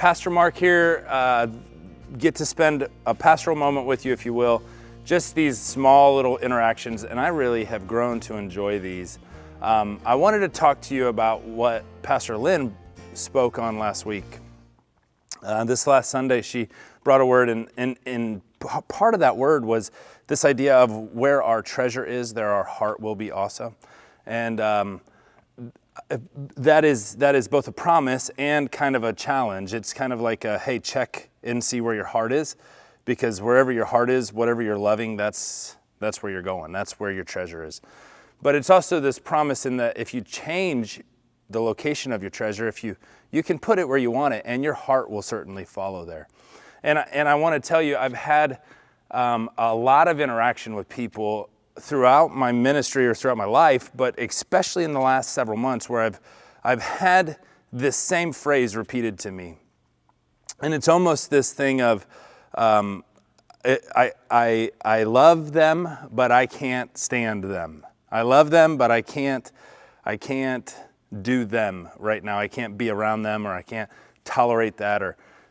Pastor Mark here. Get to spend a pastoral moment with you, if you will. Just these small little interactions, and I really have grown to enjoy these. I wanted to talk to you about what Pastor Lynn spoke on last week. This last Sunday, she brought a word, and part of that word was this idea of where our treasure is, there our heart will be also. And that is both a promise and kind of a challenge. It's kind of like a, hey, check and see where your heart is, because wherever your heart is, whatever you're loving, that's where you're going. That's where your treasure is. But it's also this promise in that if you change the location of your treasure, if you can put it where you want it, and your heart will certainly follow there. And I want to tell you, I've had a lot of interaction with people throughout my ministry or throughout my life, but especially in the last several months, where I've had this same phrase repeated to me. And it's almost this thing of, I love them, but I can't stand them. I love them, but I can't do them right now. I can't be around them, or I can't tolerate that,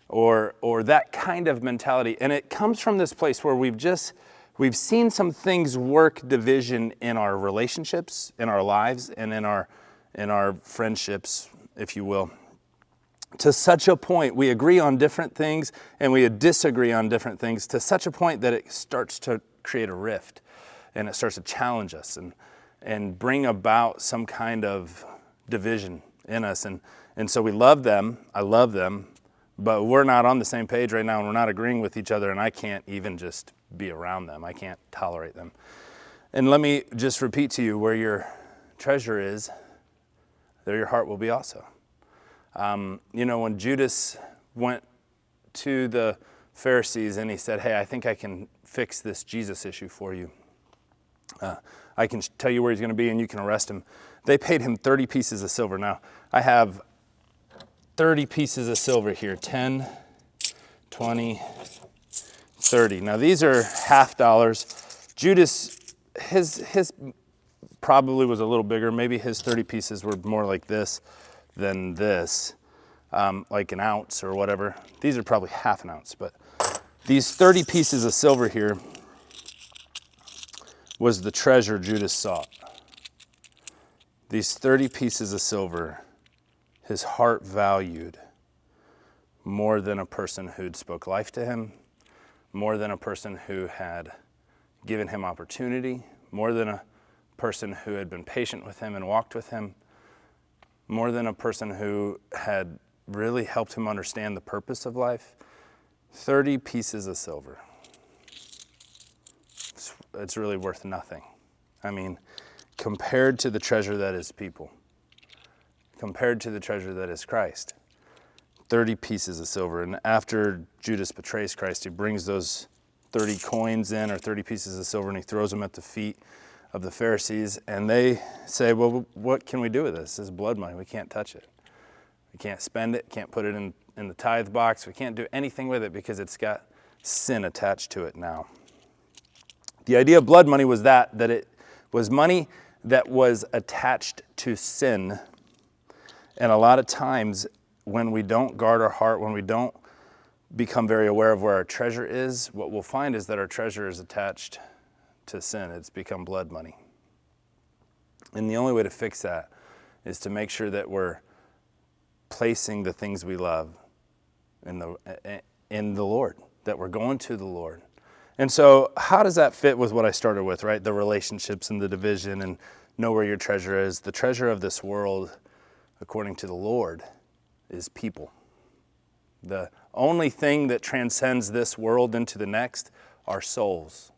or that kind of mentality. And it comes from this place where we've seen some things work division in our relationships, in our lives, and in our friendships, if you will. To such a point, we agree on different things and we disagree on different things, to such a point that it starts to create a rift, and it starts to challenge us and bring about some kind of division in us. And so we love them, I love them, but we're not on the same page right now, and we're not agreeing with each other, and I can't even just be around them. I can't tolerate them. And let me just repeat to you, where your treasure is, there your heart will be also. When Judas went to the Pharisees and he said, hey, I think I can fix this Jesus issue for you. I can tell you where he's going to be and you can arrest him. They paid him 30 pieces of silver. Now, I have 30 pieces of silver here, 10, 20, 30. Now, these are half dollars. Judas, his probably was a little bigger. Maybe his 30 pieces were more like this than this, like an ounce or whatever. These are probably half an ounce, but these 30 pieces of silver here was the treasure Judas sought. These 30 pieces of silver, his heart valued more than a person who'd spoke life to him, more than a person who had given him opportunity, more than a person who had been patient with him and walked with him, more than a person who had really helped him understand the purpose of life. 30 pieces of silver. It's really worth nothing. I mean, compared to the treasure that is people, compared to the treasure that is Christ, 30 pieces of silver. And after Judas betrays Christ, he brings those 30 coins in, or 30 pieces of silver, and he throws them at the feet of the Pharisees, and they say, well, what can we do with this? This is blood money. We can't touch it. We can't spend it, can't put it in the tithe box. We can't do anything with it because it's got sin attached to it now. The idea of blood money was that it was money that was attached to sin. And a lot of times when we don't guard our heart, when we don't become very aware of where our treasure is, what we'll find is that our treasure is attached to sin. It's become blood money. And the only way to fix that is to make sure that we're placing the things we love in the Lord, that we're going to the Lord. And so how does that fit with what I started with, right? The relationships and the division, and know where your treasure is. The treasure of this world, according to the Lord, is people. The only thing that transcends this world into the next are souls.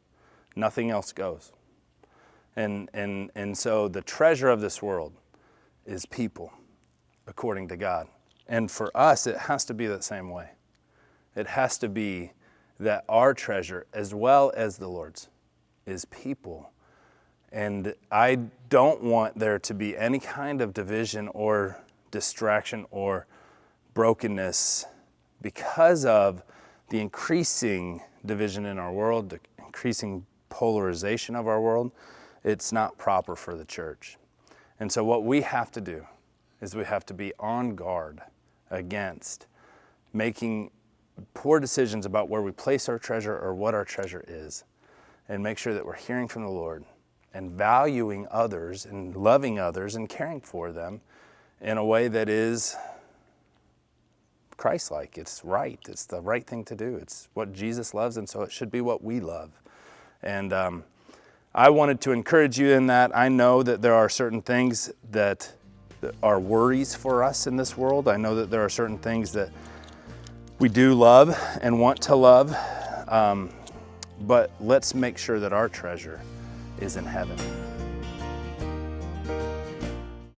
Nothing else goes. And so the treasure of this world is people, according to God. And for us, it has to be the same way. It has to be that our treasure, as well as the Lord's, is people. And I don't want there to be any kind of division or distraction or brokenness because of the increasing division in our world, the increasing polarization of our world. It's not proper for the church. And so what we have to do is we have to be on guard against making poor decisions about where we place our treasure or what our treasure is, and make sure that we're hearing from the Lord and valuing others and loving others and caring for them in a way that is Christ-like. It's right. It's the right thing to do. It's what Jesus loves, and so it should be what we love. And I wanted to encourage you in that. I know that there are certain things that are worries for us in this world. I know that there are certain things that we do love and want to love, but let's make sure that our treasure is in heaven.